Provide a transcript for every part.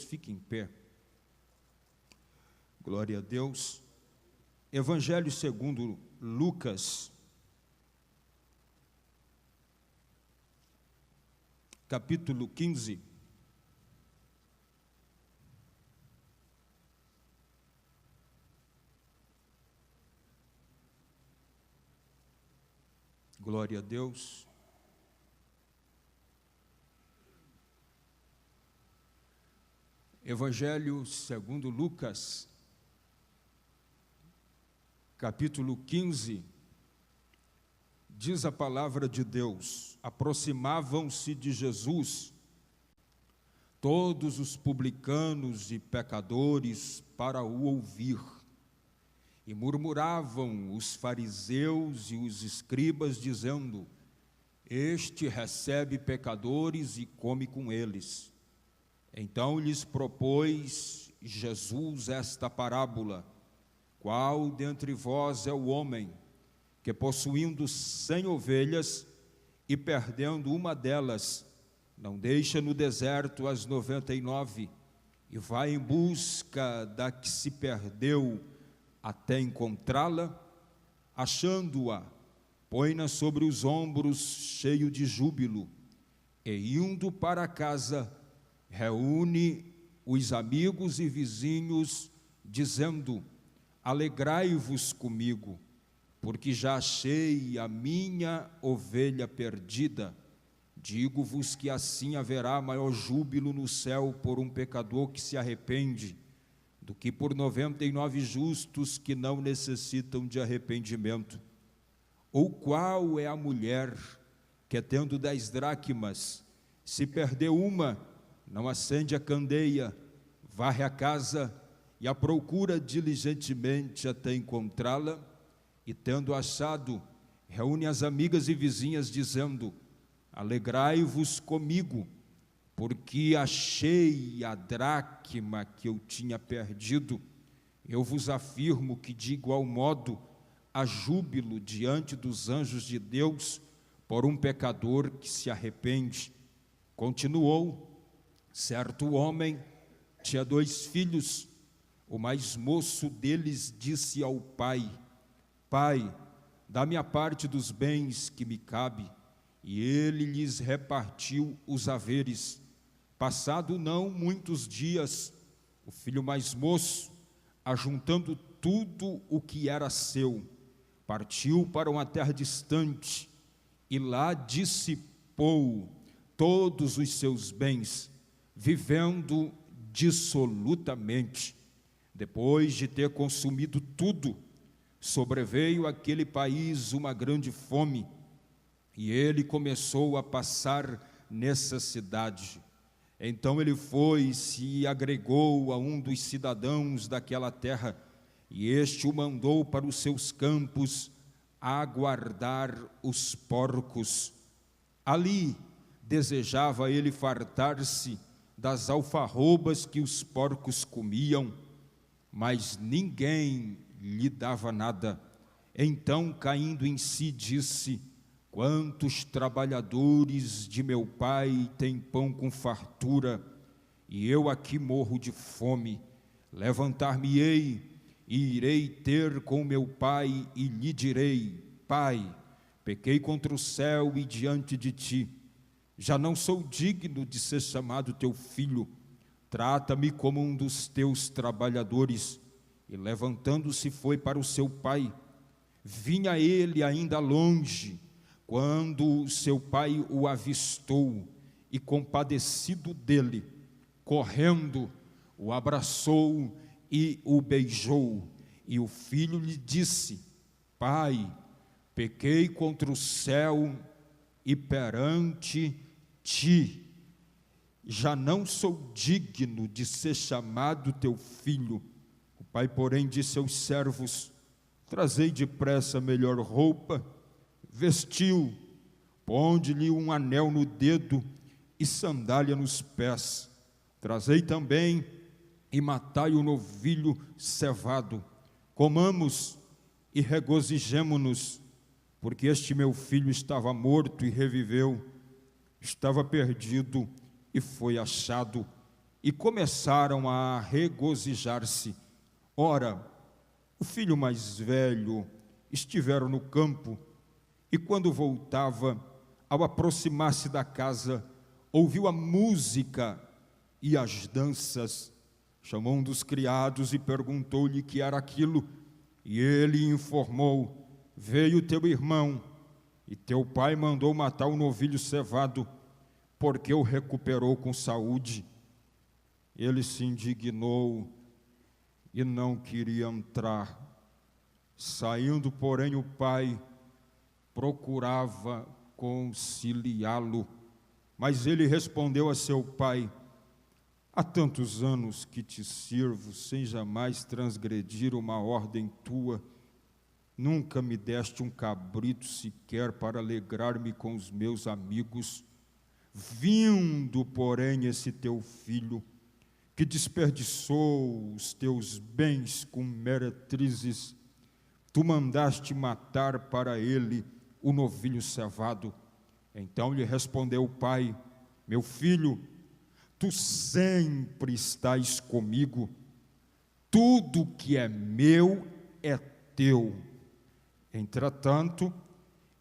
Fique em pé. Glória a Deus. Evangelho segundo Lucas, capítulo 15. Glória a Deus. Evangelho segundo Lucas, capítulo 15, diz a palavra de Deus: aproximavam-se de Jesus todos os publicanos e pecadores para o ouvir, e murmuravam os fariseus e os escribas, dizendo: este recebe pecadores e come com eles. Então lhes propôs Jesus esta parábola: qual dentre vós é o homem que, possuindo 100 ovelhas e perdendo uma delas, não deixa no deserto as 99 e vai em busca da que se perdeu até encontrá-la? Achando-a, põe-na sobre os ombros, cheio de júbilo, e indo para casa, reúne os amigos e vizinhos, dizendo: alegrai-vos comigo, porque já achei a minha ovelha perdida. Digo-vos que assim haverá maior júbilo no céu por um pecador que se arrepende, do que por 99 justos que não necessitam de arrependimento. Ou qual é a mulher que, tendo 10 dracmas, se perdeu uma, não acende a candeia, varre a casa e a procura diligentemente até encontrá-la? E tendo achado, reúne as amigas e vizinhas, dizendo: alegrai-vos comigo, porque achei a dracma que eu tinha perdido. Eu vos afirmo que, de igual modo, há júbilo diante dos anjos de Deus por um pecador que se arrepende. Continuou: certo homem tinha 2 filhos. O mais moço deles disse ao pai: pai, dá-me a parte dos bens que me cabe. E ele lhes repartiu os haveres. Passado não muitos dias, o filho mais moço, ajuntando tudo o que era seu, partiu para uma terra distante e lá dissipou todos os seus bens, vivendo dissolutamente. Depois de ter consumido tudo, sobreveio àquele país uma grande fome, e ele começou a passar necessidade. Então ele foi-se e agregou a um dos cidadãos daquela terra, e este o mandou para os seus campos a guardar os porcos. Ali desejava ele fartar-se das alfarrobas que os porcos comiam, mas ninguém lhe dava nada. Então, caindo em si, disse: quantos trabalhadores de meu pai têm pão com fartura, e eu aqui morro de fome. Levantar-me-ei e irei ter com meu pai, e lhe direi: pai, pequei contra o céu e diante de ti. Já não sou digno de ser chamado teu filho. Trata-me como um dos teus trabalhadores. E levantando-se foi para o seu pai. Vinha ele ainda longe, quando seu pai o avistou, e compadecido dele, correndo, o abraçou e o beijou. E o filho lhe disse: pai, pequei contra o céu e perante ti. Já não sou digno de ser chamado teu filho. O pai, porém, disse aos servos: trazei depressa a melhor roupa, vestiu, ponde-lhe um anel no dedo e sandália nos pés. Trazei também e matai o novilho cevado. Comamos e regozijemo-nos, porque este meu filho estava morto e reviveu, estava perdido e foi achado. e começaram a regozijar-se. Ora, o filho mais velho estivera no campo, e quando voltava, ao aproximar-se da casa, ouviu a música e as danças. Chamou um dos criados e perguntou-lhe que era aquilo, e ele informou: veio teu irmão, e teu pai mandou matar o novilho cevado, porque o recuperou com saúde. Ele se indignou e não queria entrar. Saindo, porém, o pai procurava conciliá-lo, mas ele respondeu a seu pai: há tantos anos que te sirvo, sem jamais transgredir uma ordem tua. Nunca me deste um cabrito sequer para alegrar-me com os meus amigos. Vindo, porém, esse teu filho, que desperdiçou os teus bens com meretrizes, tu mandaste matar para ele o novilho cevado. Então lhe respondeu o pai: meu filho, tu sempre estás comigo, tudo que é meu é teu. Entretanto,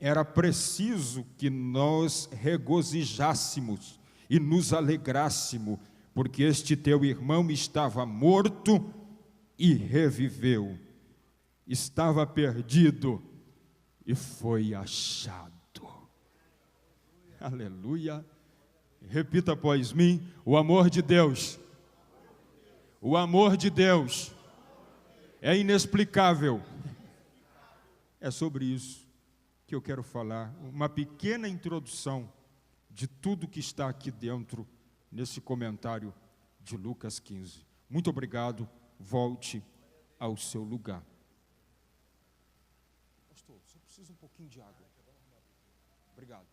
era preciso que nós regozijássemos e nos alegrássemos, porque este teu irmão estava morto e reviveu, estava perdido e foi achado. Aleluia. Repita após mim: o amor de Deus. O amor de Deus é inexplicável. É sobre isso que eu quero falar, uma pequena introdução de tudo que está aqui dentro, nesse comentário de Lucas 15. Muito obrigado, volte ao seu lugar. Pastor, só preciso um pouquinho de água. Obrigado.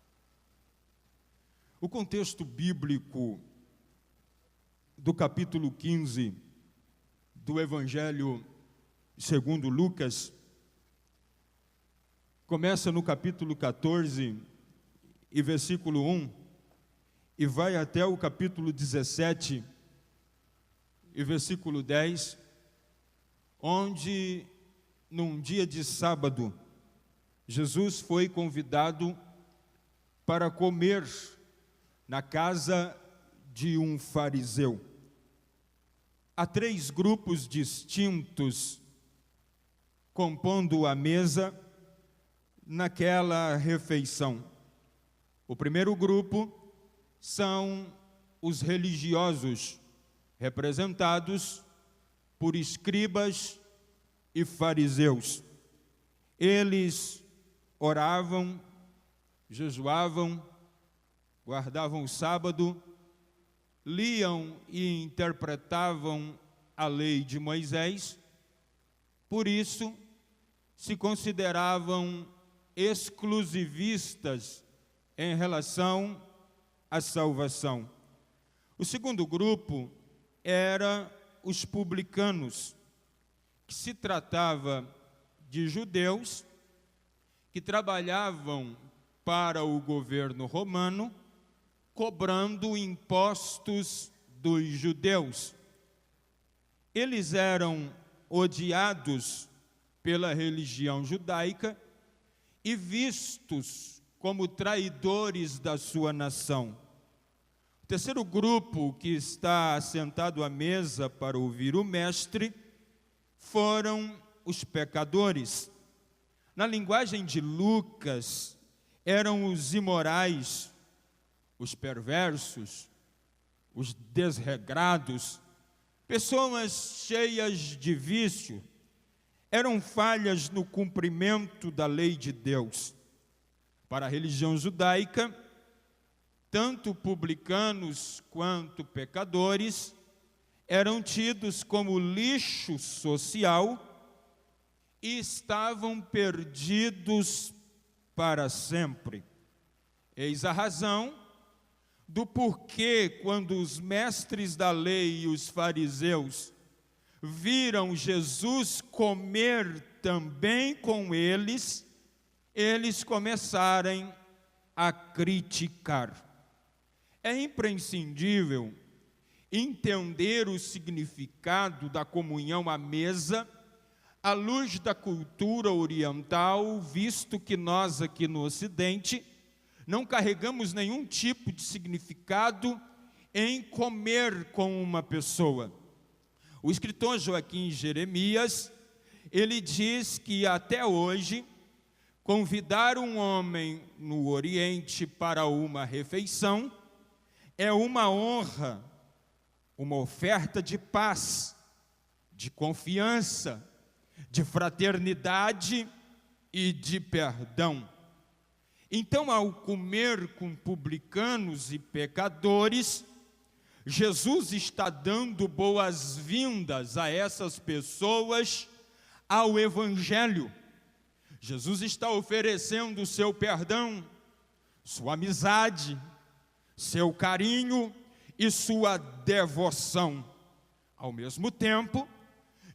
O contexto bíblico do capítulo 15 do Evangelho segundo Lucas começa no capítulo 14 e versículo 1 e vai até o capítulo 17 e versículo 10, onde num dia de sábado Jesus foi convidado para comer na casa de um fariseu. Há 3 grupos distintos compondo a mesa naquela refeição. O primeiro grupo são os religiosos, representados por escribas e fariseus. Eles oravam, jejuavam, guardavam o sábado, liam e interpretavam a lei de Moisés, por isso se consideravam exclusivistas em relação à salvação. O segundo grupo era os publicanos, que se tratava de judeus que trabalhavam para o governo romano, cobrando impostos dos judeus. Eles eram odiados pela religião judaica e vistos como traidores da sua nação. O terceiro grupo, que está sentado à mesa para ouvir o mestre, foram os pecadores. Na linguagem de Lucas, eram os imorais, os perversos, os desregrados, pessoas cheias de vício, eram falhas no cumprimento da lei de Deus. Para a religião judaica, tanto publicanos quanto pecadores eram tidos como lixo social e estavam perdidos para sempre. Eis a razão do porquê, quando os mestres da lei e os fariseus viram Jesus comer também com eles, eles começaram a criticar. É imprescindível entender o significado da comunhão à mesa à luz da cultura oriental, visto que nós aqui no Ocidente não carregamos nenhum tipo de significado em comer com uma pessoa. O escritor Joaquim Jeremias, ele diz que até hoje, convidar um homem no Oriente para uma refeição é uma honra, uma oferta de paz, de confiança, de fraternidade e de perdão. Então, ao comer com publicanos e pecadores, Jesus está dando boas-vindas a essas pessoas ao Evangelho. Jesus está oferecendo seu perdão, sua amizade, seu carinho e sua devoção. Ao mesmo tempo,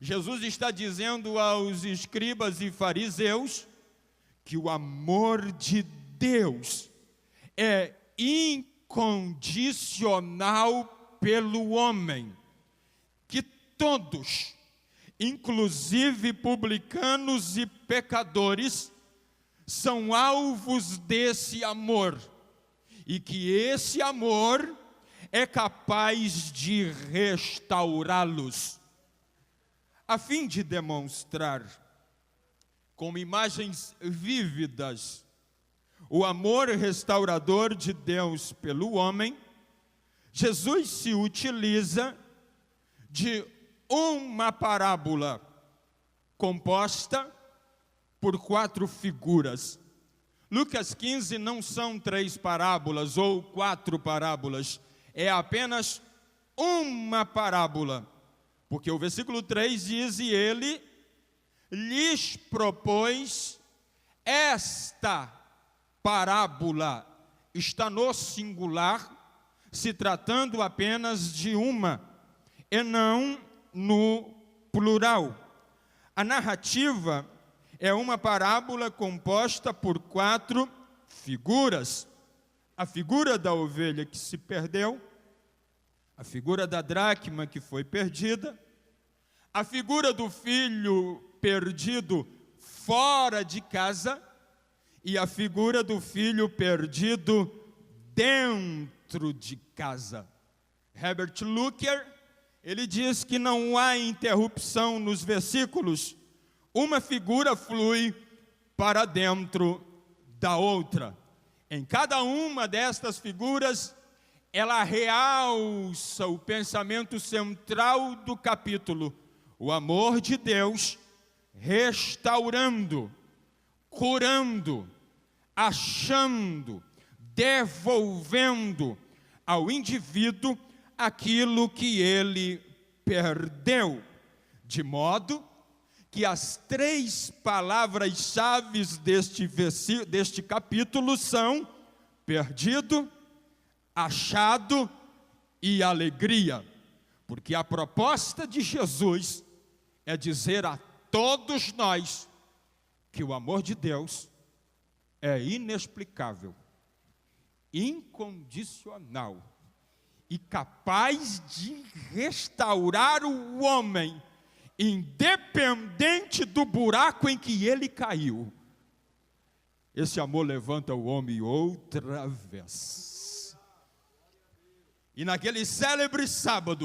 Jesus está dizendo aos escribas e fariseus que o amor de Deus é incondicional pelo homem, que todos, inclusive publicanos e pecadores, são alvos desse amor, e que esse amor é capaz de restaurá-los. A fim de demonstrar, com imagens vívidas, o amor restaurador de Deus pelo homem, Jesus se utiliza de uma parábola composta por 4 figuras. Lucas 15 não são 3 parábolas ou 4 parábolas, é apenas uma parábola, porque o versículo 3 diz: e ele lhes propôs esta parábola. Está no singular, se tratando apenas de uma, e não no plural. A narrativa é uma parábola composta por 4 figuras. A figura da ovelha que se perdeu, a figura da dracma que foi perdida, a figura do filho perdido fora de casa e a figura do filho perdido dentro de casa. Herbert Luecker, ele diz que não há interrupção nos versículos, uma figura flui para dentro da outra. Em cada uma destas figuras, ela realça o pensamento central do capítulo, o amor de Deus restaurando, curando, achando, devolvendo ao indivíduo aquilo que ele perdeu, de modo que as 3 palavras-chave deste capítulo são perdido, achado e alegria, porque a proposta de Jesus é dizer a todos nós que o amor de Deus é inexplicável, incondicional e capaz de restaurar o homem, independente do buraco em que ele caiu. Esse amor levanta o homem outra vez. E naquele célebre sábado,